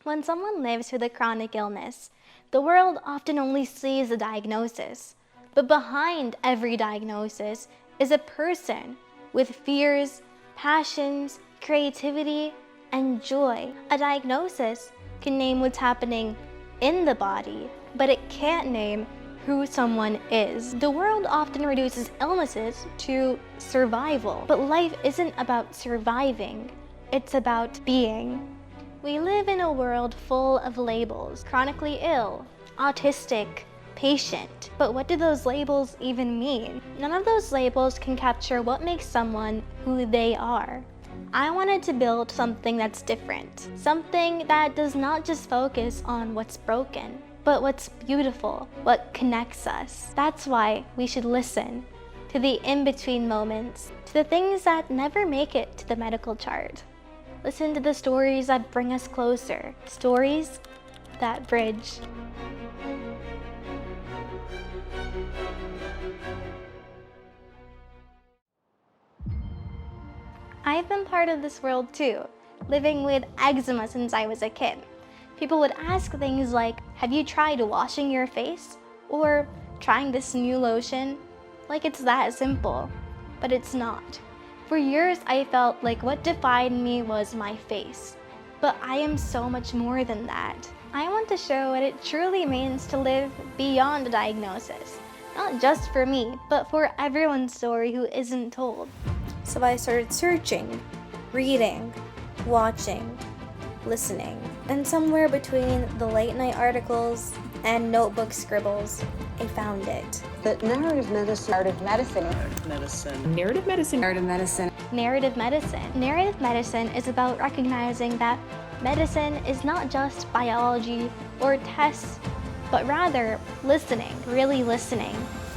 When someone lives with a chronic illness, the world often only sees the diagnosis. But behind every diagnosis is a person with fears, passions, creativity, and joy. A diagnosis can name what's happening in the body, but it can't name who someone is. The world often reduces illnesses to survival, but life isn't about surviving, it's about being. We live in a world full of labels: chronically ill, autistic, patient. But what do those labels even mean? None of those labels can capture what makes someone who they are. I wanted to build something that's different, something that does not just focus on what's broken, but what's beautiful, what connects us. That's why we should listen to the in-between moments, to the things that never make it to the medical chart. Listen to the stories that bring us closer, stories that bridge. I've been part of this world too, living with eczema since I was a kid. People would ask things like, have you tried washing your face? Or trying this new lotion? Like it's that simple, but it's not. For years, I felt like what defined me was my face. But I am so much more than that. I want to show what it truly means to live beyond a diagnosis. Not just for me, but for everyone's story who isn't told. So I started searching, reading, watching, listening. And somewhere between the late night articles and notebook scribbles, I found it. That narrative medicine. Narrative medicine is about recognizing that medicine is not just biology or tests, but rather listening, really listening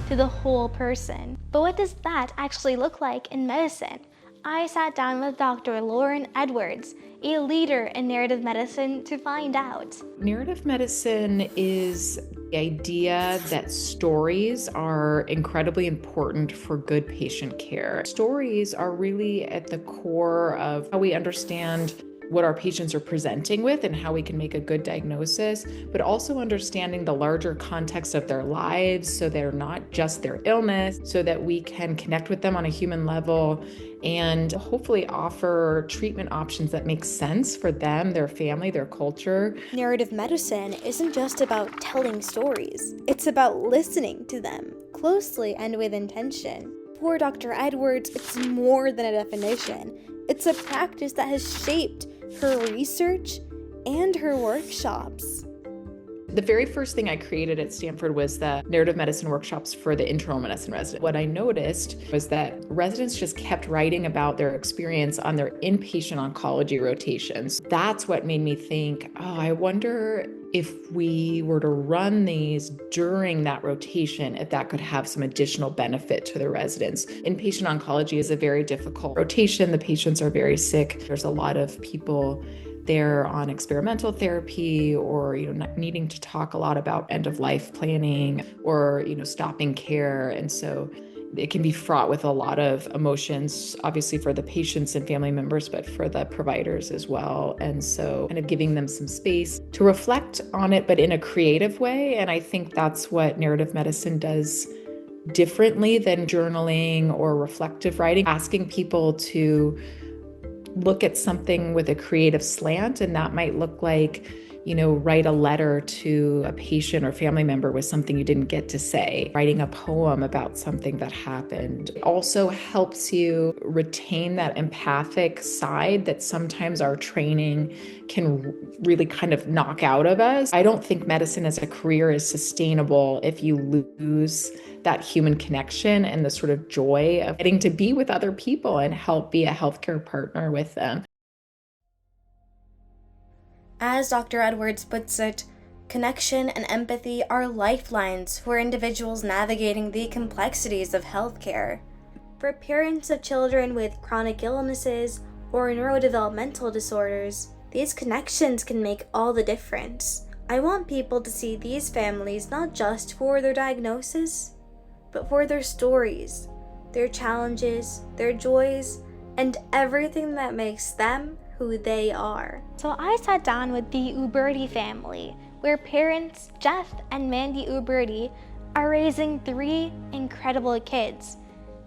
to the whole person. But what does that actually look like in medicine? I sat down with Dr. Lauren Edwards, a leader in narrative medicine, to find out. Narrative medicine is the idea that stories are incredibly important for good patient care. Stories are really at the core of how we understand what our patients are presenting with and how we can make a good diagnosis, but also understanding the larger context of their lives so they're not just their illness, so that we can connect with them on a human level and hopefully offer treatment options that make sense for them, their family, their culture. Narrative medicine isn't just about telling stories. It's about listening to them closely and with intention. For Dr. Edwards, it's more than a definition. It's a practice that has shaped her research and her workshops. The very first thing I created at Stanford was the narrative medicine workshops for the internal medicine resident. What I noticed was that residents just kept writing about their experience on their inpatient oncology rotations. That's what made me think, I wonder if we were to run these during that rotation, if that could have some additional benefit to the residents. Inpatient oncology is a very difficult rotation. The patients are very sick. There's a lot of people there on experimental therapy or, not needing to talk a lot about end-of-life planning or, stopping care. And so it can be fraught with a lot of emotions, obviously for the patients and family members, but for the providers as well. And so kind of giving them some space to reflect on it, but in a creative way. And I think that's what narrative medicine does differently than journaling or reflective writing, asking people to look at something with a creative slant. And that might look like, write a letter to a patient or family member with something you didn't get to say, writing a poem about something that happened. It also helps you retain that empathic side that sometimes our training can really kind of knock out of us. I don't think medicine as a career is sustainable if you lose that human connection and the sort of joy of getting to be with other people and help be a healthcare partner with them. As Dr. Edwards puts it, connection and empathy are lifelines for individuals navigating the complexities of healthcare. For parents of children with chronic illnesses or neurodevelopmental disorders, these connections can make all the difference. I want people to see these families not just for their diagnosis, but for their stories, their challenges, their joys, and everything that makes them who who they are. So I sat down with the Uberti family, where parents Jeff and Mandy Uberti are raising 3 incredible kids,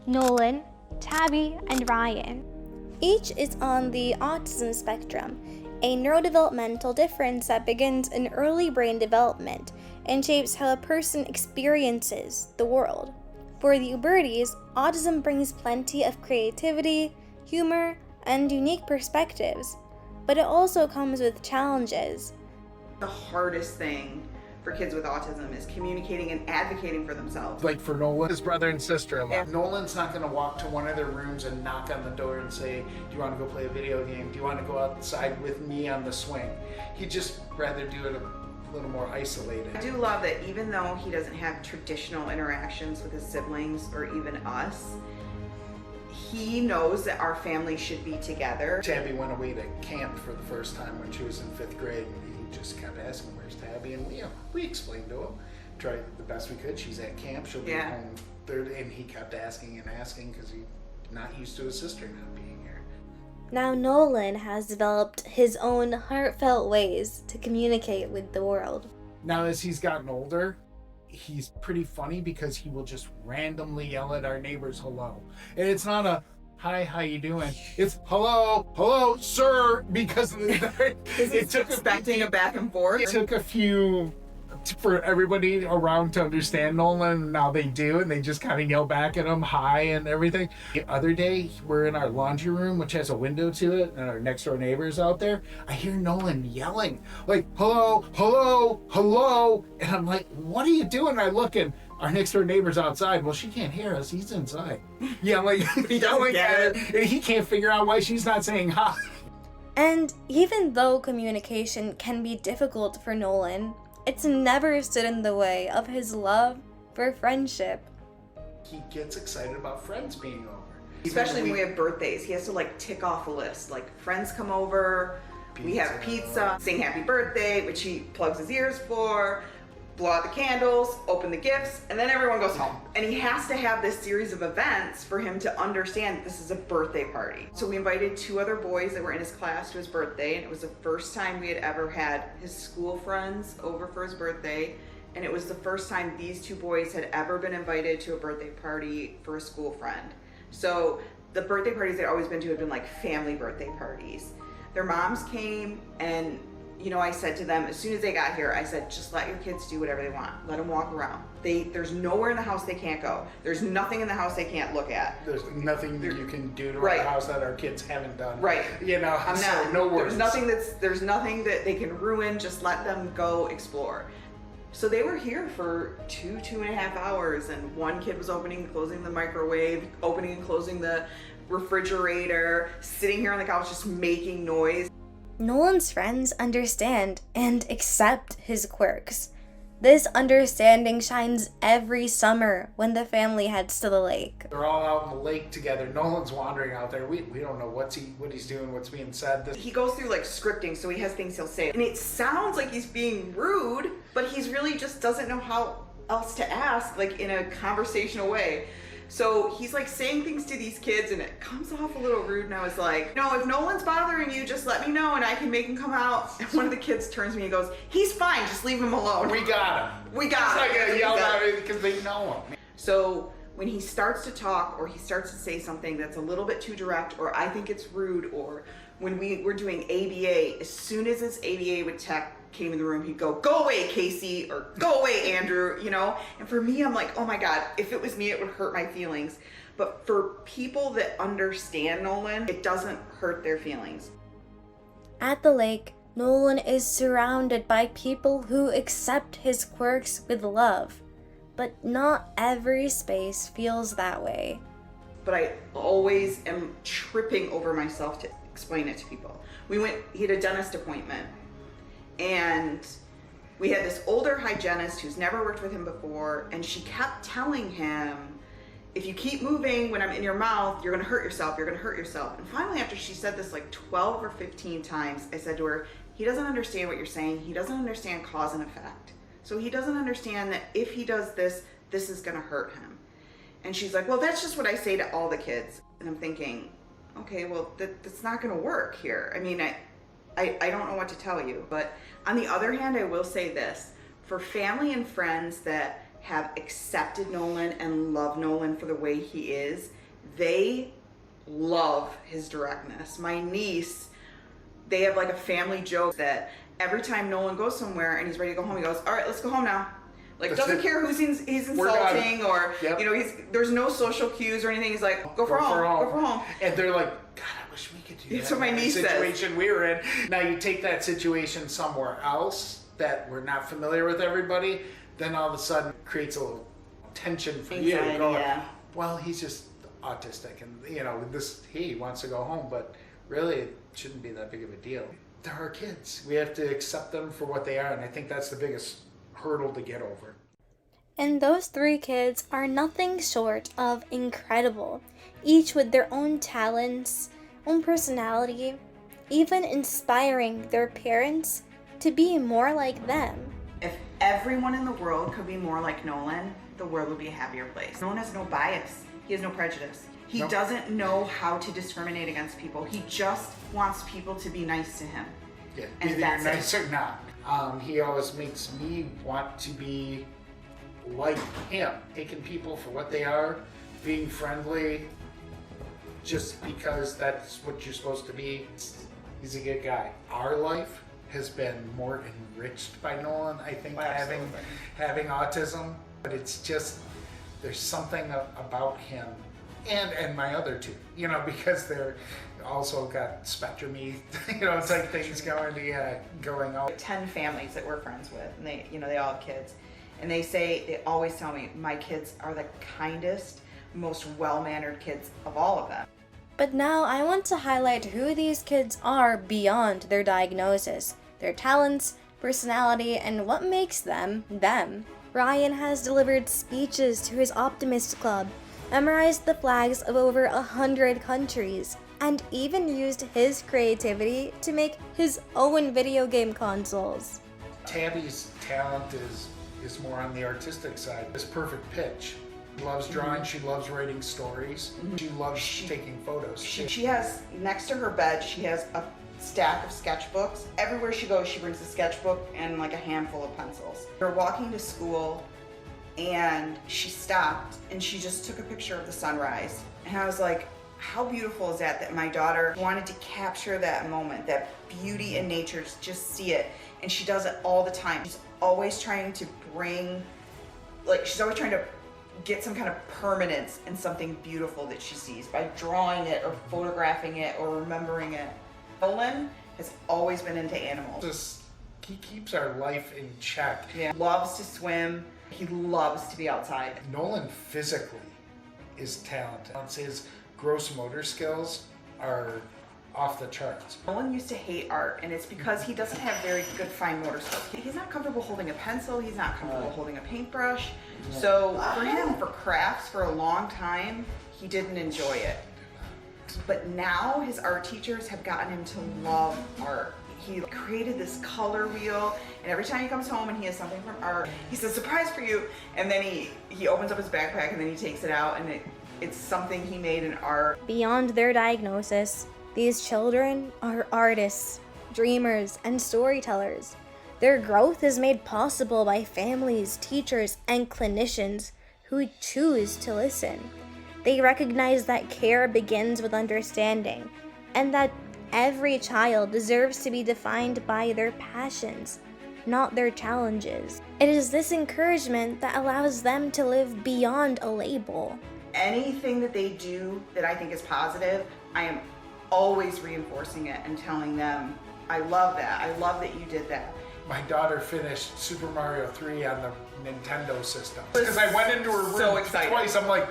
Nolan, Tabby, and Ryan. Each is on the autism spectrum, a neurodevelopmental difference that begins in early brain development and shapes how a person experiences the world. For the Ubertis, autism brings plenty of creativity, humor, and unique perspectives, but it also comes with challenges. The hardest thing for kids with autism is communicating and advocating for themselves. Like for Nolan, his brother and sister-in-law. Nolan's not going to walk to one of their rooms and knock on the door and say, do you want to go play a video game? Do you want to go outside with me on the swing? He'd just rather do it a little more isolated. I do love that even though he doesn't have traditional interactions with his siblings or even us, he knows that our family should be together. Tabby went away to camp for the first time when she was in 5th grade. He just kept asking, where's Tabby? And we explained to him, tried the best we could. She's at camp, she'll be home third. And he kept asking and asking because he's not used to his sister not being here. Now Nolan has developed his own heartfelt ways to communicate with the world. Now as he's gotten older, he's pretty funny because he will just randomly yell at our neighbors hello. And it's not a hi, how you doing? It's hello, sir, because it took expecting a back and forth. It took a few for everybody around to understand Nolan. Now they do, and they just kind of yell back at him, hi, and everything. The other day, we're in our laundry room, which has a window to it, and our next door neighbor's out there. I hear Nolan yelling, like, hello, and I'm like, what are you doing? I look, and our next door neighbor's outside. Well, she can't hear us. He's inside. Yeah, like, yelling at her, and he can't figure out why she's not saying hi. And even though communication can be difficult for Nolan, it's never stood in the way of his love for friendship. He gets excited about friends being over. Especially when we have birthdays. He has to like tick off a list. Like friends come over, we have pizza, sing happy birthday, which he plugs his ears for, blow out the candles, open the gifts, and then everyone goes home. And he has to have this series of events for him to understand this is a birthday party. So we invited 2 other boys that were in his class to his birthday, and it was the first time we had ever had his school friends over for his birthday, and it was the first time these 2 boys had ever been invited to a birthday party for a school friend. So the birthday parties they'd always been to had been like family birthday parties. Their moms came, and I said to them, as soon as they got here, I said, just let your kids do whatever they want. Let them walk around. There's nowhere in the house they can't go. There's nothing in the house they can't look at. There's nothing that you can do to our house that our kids haven't done. Right. No worries. There's nothing that they can ruin. Just let them go explore. So they were here for 2.5 hours, and one kid was opening and closing the microwave, opening and closing the refrigerator, sitting here on the couch just making noise. Nolan's friends understand and accept his quirks. This understanding shines every summer when the family heads to the lake. They're all out in the lake together. Nolan's wandering out there. We don't know what he's doing, what's being said. He goes through like scripting, so he has things he'll say. And it sounds like he's being rude, but he's really just doesn't know how else to ask, like in a conversational way. So he's like saying things to these kids and it comes off a little rude, and I was like, no, if Nolan's bothering you, just let me know and I can make him come out. And one of the kids turns to me and goes, he's fine, just leave him alone. We got him. We got him. It's like a yell at me because they know him. So when he starts to talk or he starts to say something that's a little bit too direct, or I think it's rude, or when we were doing ABA, as soon as this ABA with tech came in the room, he'd go away, Casey, or go away, Andrew, And for me, I'm like, oh my God, if it was me, it would hurt my feelings. But for people that understand Nolan, it doesn't hurt their feelings. At the lake, Nolan is surrounded by people who accept his quirks with love. But not every space feels that way. But I always am tripping over myself to explain it to people. He had a dentist appointment, and we had this older hygienist who's never worked with him before, and she kept telling him, if you keep moving when I'm in your mouth, you're gonna hurt yourself, you're gonna hurt yourself. And finally, after she said this like 12 or 15 times, I said to her, he doesn't understand what you're saying. He doesn't understand cause and effect. So he doesn't understand that if he does this, this is gonna hurt him. And she's like, well, that's just what I say to all the kids. And I'm thinking, okay, well, that's not going to work here. I mean, I don't know what to tell you. But on the other hand, I will say this. For family and friends that have accepted Nolan and love Nolan for the way he is, they love his directness. My niece, they have like a family joke that every time Nolan goes somewhere and he's ready to go home, he goes, all right, let's go home now. Like, doesn't care who he's insulting or, yep. you know, there's no social cues or anything. He's like, go for home. And they're like, God, I wish we could do that. That's what my niece says. Situation we were in. Now you take that situation somewhere else that we're not familiar with everybody, then all of a sudden it creates a little tension for you. Going, yeah. Well, he's just autistic and, you know, he wants to go home, but really it shouldn't be that big of a deal. They're our kids. We have to accept them for what they are, and I think that's the biggest hurdle to get over. And those 3 kids are nothing short of incredible, each with their own talents, own personality, even inspiring their parents to be more like them. If everyone in the world could be more like Nolan, the world would be a happier place. Nolan has no bias. He has no prejudice. He doesn't know how to discriminate against people. He just wants people to be nice to him. Yeah, and either that's you're nice or not. He always makes me want to be like him, taking people for what they are, being friendly, just because that's what you're supposed to be. He's a good guy. Our life has been more enriched by Nolan, I think, having autism, but it's just, there's something about him and my other 2, you know, because they're also got spectrum-y, you know, it's like things going on. 10 families that we're friends with, and they all have kids. And they always tell me, my kids are the kindest, most well-mannered kids of all of them. But now I want to highlight who these kids are beyond their diagnosis, their talents, personality, and what makes them, them. Ryan has delivered speeches to his Optimist Club, memorized the flags of over 100 countries, and even used his creativity to make his own video game consoles. Tabby's talent is more on the artistic side. It's perfect pitch. She loves drawing, she loves writing stories, she loves taking photos. She has, next to her bed, she has a stack of sketchbooks. Everywhere she goes, she brings a sketchbook and like a handful of pencils. We were walking to school and she stopped and she just took a picture of the sunrise. And I was like, how beautiful is that my daughter wanted to capture that moment, that beauty in nature, just see it. And she does it all the time. She's always trying to she's always trying to get some kind of permanence in something beautiful that she sees by drawing it or photographing it or remembering it. Nolan has always been into animals. He keeps our life in check. Yeah. Loves to swim. He loves to be outside. Nolan physically is talented. His gross motor skills are off the charts. Nolan used to hate art, and it's because he doesn't have very good fine motor skills. He's not comfortable holding a pencil, he's not comfortable holding a paintbrush. So for him, for crafts, for a long time, he didn't enjoy it. But now his art teachers have gotten him to love art. He created this color wheel, and every time he comes home and he has something from art, he says, surprise for you, and then he opens up his backpack and then he takes it out, and it's something he made in art. Beyond their diagnosis, these children are artists, dreamers, and storytellers. Their growth is made possible by families, teachers, and clinicians who choose to listen. They recognize that care begins with understanding, and that every child deserves to be defined by their passions, not their challenges. It is this encouragement that allows them to live beyond a label. Anything that they do that I think is positive, I am always reinforcing it and telling them, I love that. I love that you did that. My daughter finished Super Mario 3 on the Nintendo system. Because I went into her room twice, I'm like,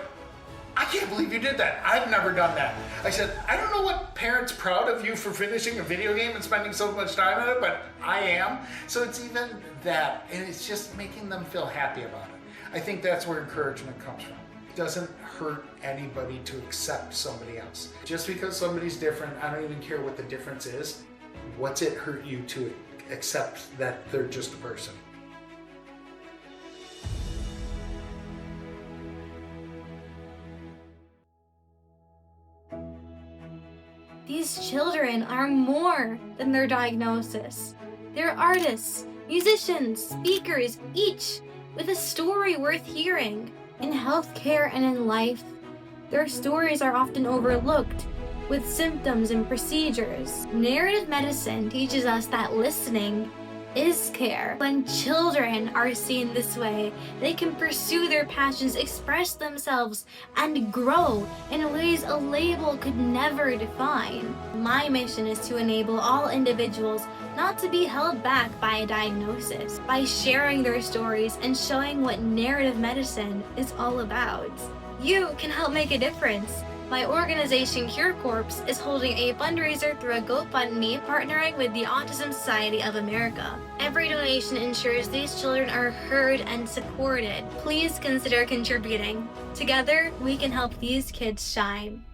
I can't believe you did that. I've never done that. I said, I don't know what parent's proud of you for finishing a video game and spending so much time on it, but I am. So it's even that, and it's just making them feel happy about it. I think that's where encouragement comes from. It doesn't hurt anybody to accept somebody else. Just because somebody's different, I don't even care what the difference is. What's it hurt you to accept that they're just a person? These children are more than their diagnosis. They're artists, musicians, speakers, each with a story worth hearing. In healthcare and in life, their stories are often overlooked with symptoms and procedures. Narrative medicine teaches us that listening is care. When children are seen this way, they can pursue their passions, express themselves, and grow in ways a label could never define. My mission is to enable all individuals not to be held back by a diagnosis, by sharing their stories and showing what narrative medicine is all about. You can help make a difference. My organization Cure Corps is holding a fundraiser through a GoFundMe partnering with the Autism Society of America. Every donation ensures these children are heard and supported. Please consider contributing. Together, we can help these kids shine.